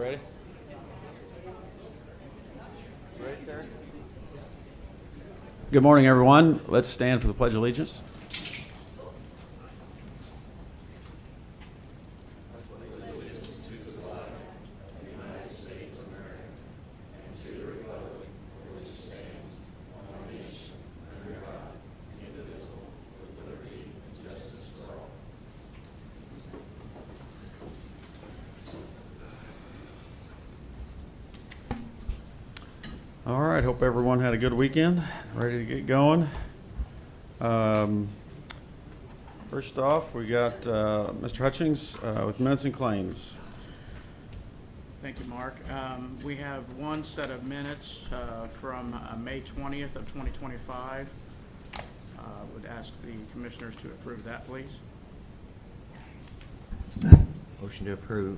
ready? Right there. Good morning, everyone. Let's stand for the Pledge of Allegiance. All right, hope everyone had a good weekend. Ready to get going. First off, we got Mr. Hutchings with minutes and claims. Thank you, Mark. We have one set of minutes from May 20th of 2025. Would ask the commissioners to approve that, please. Motion to approve.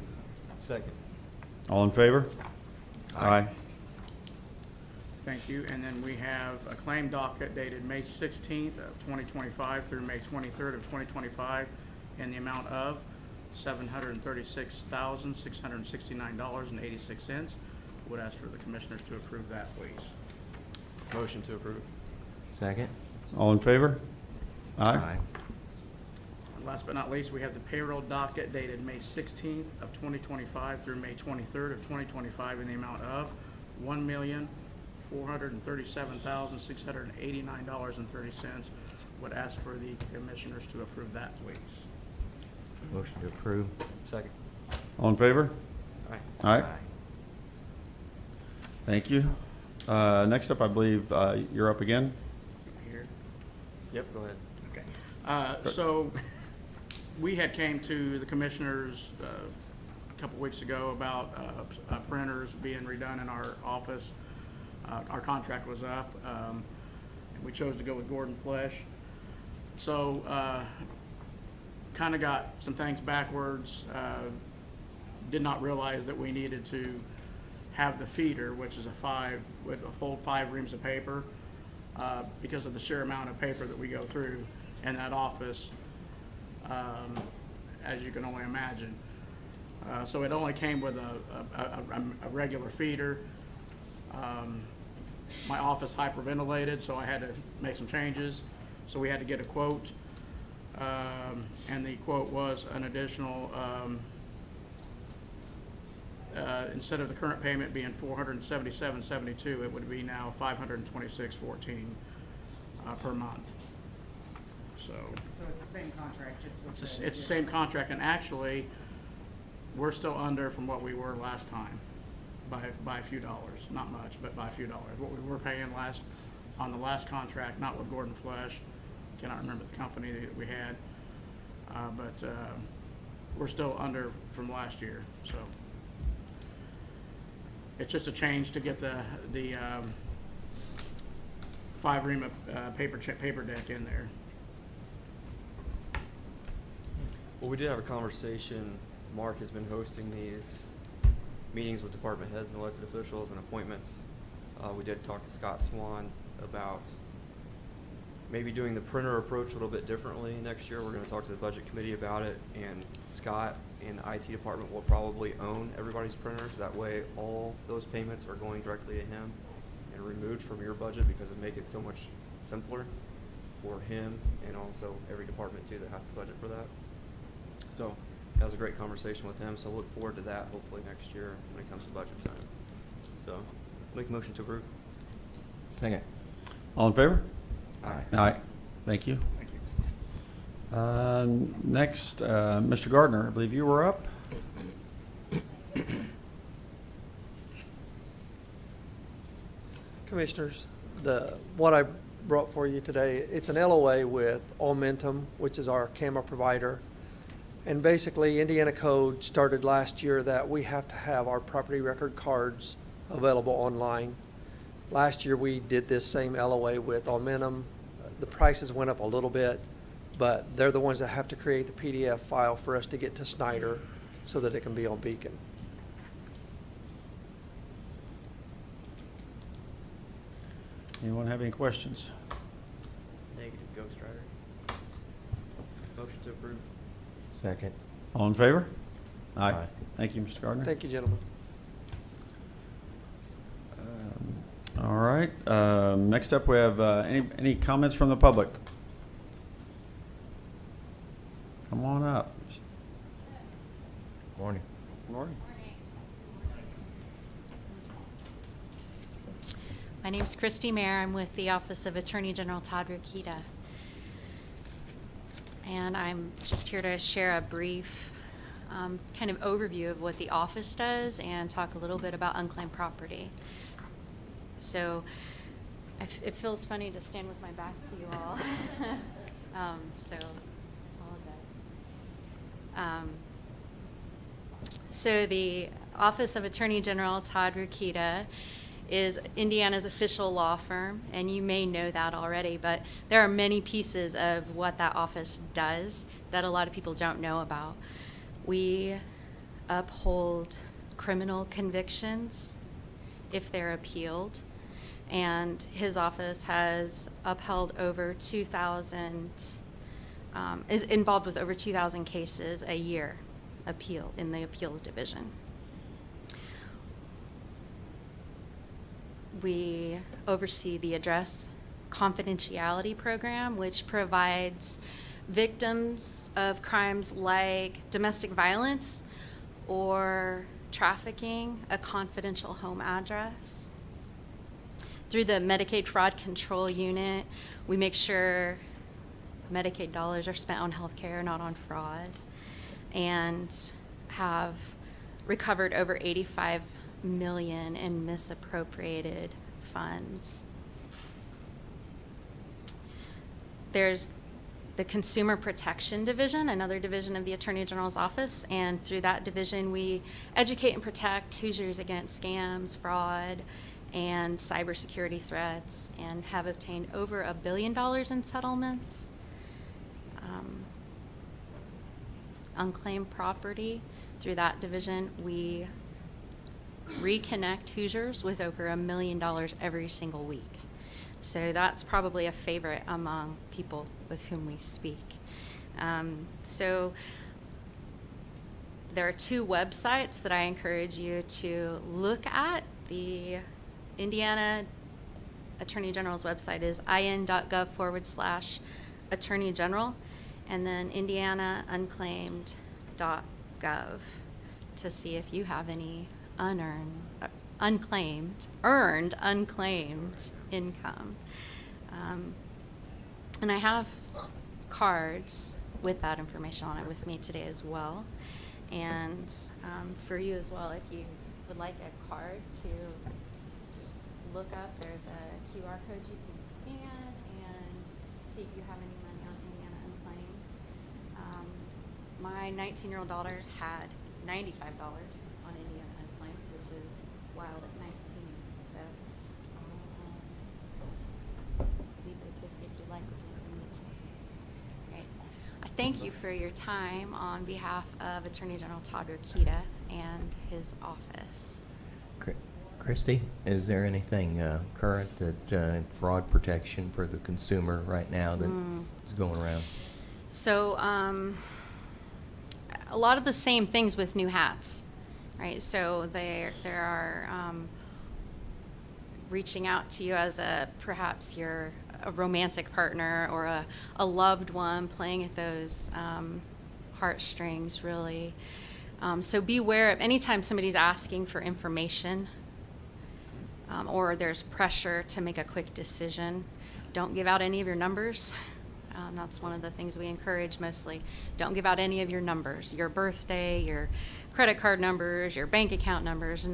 Second. All in favor? Aye. Thank you. And then we have a claim docket dated May 16th of 2025 through May 23rd of 2025 in the amount of $736,669.86. Would ask for the commissioners to approve that, please. Motion to approve. Second. All in favor? Aye. And last but not least, we have the payroll docket dated May 16th of 2025 through May 23rd of 2025 in the amount of $1,437,689.30. Would ask for the commissioners to approve that, please. Motion to approve. Second. All in favor? Aye. Aye. Thank you. Next up, I believe you're up again. Here. Yep, go ahead. Okay. So we had came to the commissioners a couple weeks ago about printers being redone in our office. Our contract was up, and we chose to go with Gordon Flesh. So kind of got some things backwards. Did not realize that we needed to have the feeder, which is would hold 5 reams of paper, because of the sheer amount of paper that we go through in that office, as you can only imagine. So it only came with a regular feeder. My office hyperventilated, so I had to make some changes. So we had to get a quote, and the quote was an additional, instead of the current payment being $477.72, it would be now $526.14 per month. So it's the same contract, just with it's the same contract, and actually, we're still under from what we were last time by a few dollars. Not much, but by a few dollars. What we were paying on the last contract, not with Gordon Flesh, cannot remember the company that we had, but we're still under from last year. So it's just a change to get the 5 ream of paper deck in there. Well, we did have a conversation. Mark has been hosting these meetings with department heads and elected officials and appointments. We did talk to Scott Swan about maybe doing the printer approach a little bit differently next year. We're going to talk to the budget committee about it, and Scott and the IT department will probably own everybody's printers. That way all those payments are going directly to him and removed from your budget, because it makes it so much simpler for him and also every department too that has to budget for that. So that was a great conversation with him, so look forward to that hopefully next year when it comes to budget time. So make a motion to approve. Second. All in favor? Aye. Aye. Thank you. Thank you. Next, Mr. Gardner, I believe you were up. Commissioners, what I brought for you today, it's an LOA with Aumentum, which is our camera provider. And basically, Indiana Code started last year that we have to have our property record cards available online. Last year, we did this same LOA with Aumentum. The prices went up a little bit, but they're the ones that have to create the PDF file for us to get to Snyder so that it can be on Beacon. Anyone have any questions? Negative, Ghost Rider. Motion to approve. Second. All in favor? Aye. Thank you, Mr. Gardner. Thank you, gentlemen. right, next up, we have any comments from the public? Come on up. Morning. Morning. My name's Christy Mayer. I'm with the Office of Attorney General Todd Rokita. And I'm just here to share a brief kind of overview of what the office does and talk a little bit about unclaimed property. So it feels funny to stand with my back to you all. So apologize. So the Office of Attorney General Todd Rokita is Indiana's official law firm, and you may know that already, but there are many pieces of what that office does that a lot of people don't know about. We uphold criminal convictions if they're appealed, and his office has upheld over 2,000, is involved with over 2,000 cases a year appeal in the appeals division. We oversee the Address Confidentiality Program, which provides victims of crimes like domestic violence or trafficking a confidential home address. Through the Medicaid Fraud Control Unit, we make sure Medicaid dollars are spent on health care, not on fraud, and have recovered over $85 million in misappropriated funds. There's the Consumer Protection Division, another division of the Attorney General's office, and through that division we educate and protect Hoosiers against scams, fraud, and cybersecurity threats, and have obtained over $1 billion in settlements. Unclaimed property, through that division we reconnect Hoosiers with over $1 million every single week. So that's probably a favorite among people with whom we speak. So there are 2 websites that I encourage you to look at. The Indiana Attorney General's website is in.gov/Attorney General, and then indianaunclaimed.gov to see if you have any unclaimed income. And I have cards with that information on it with me today as well. And for you as well, if you would like a card to just look up, there's a QR code you can scan and see if you have any money on Indiana Unclaimed. My 19-year-old daughter had $95 on Indiana Unclaimed, which is wild at 19. So I'll leave those with you if you like. Great. I thank you for your time on behalf of Attorney General Todd Rokita and his office. Christy, is there anything current that fraud protection for the consumer right now that is going around? So a lot of the same things with new hats, right? So there are reaching out to you as perhaps you're a romantic partner or a loved one, playing at those heartstrings, really. So beware of anytime somebody's asking for information or there's pressure to make a quick decision, don't give out any of your numbers. That's one of the things we encourage mostly. Don't give out any of your numbers, your birthday, your credit card numbers, your bank account numbers.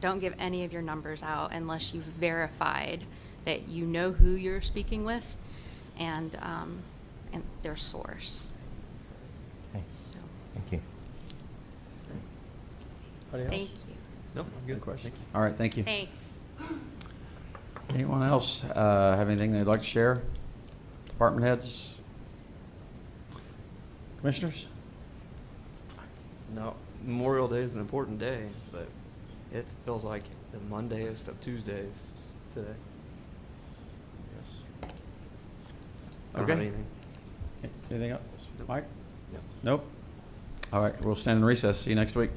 Don't give any of your numbers out unless you've verified that you know who you're speaking with and their source. Okay. So, Thank you. Anybody else? thank you. No, I'm good. Question? Thank you. All right, thank you. Thanks. Anyone else have anything they'd like to share? Department heads? Commissioners? No, Memorial Day is an important day, but it feels like the Mondayest of Tuesdays today. Yes. I don't have Okay. anything. Anything else? Nope. Mike? No. Nope. All right, we'll stand in recess. See you next week.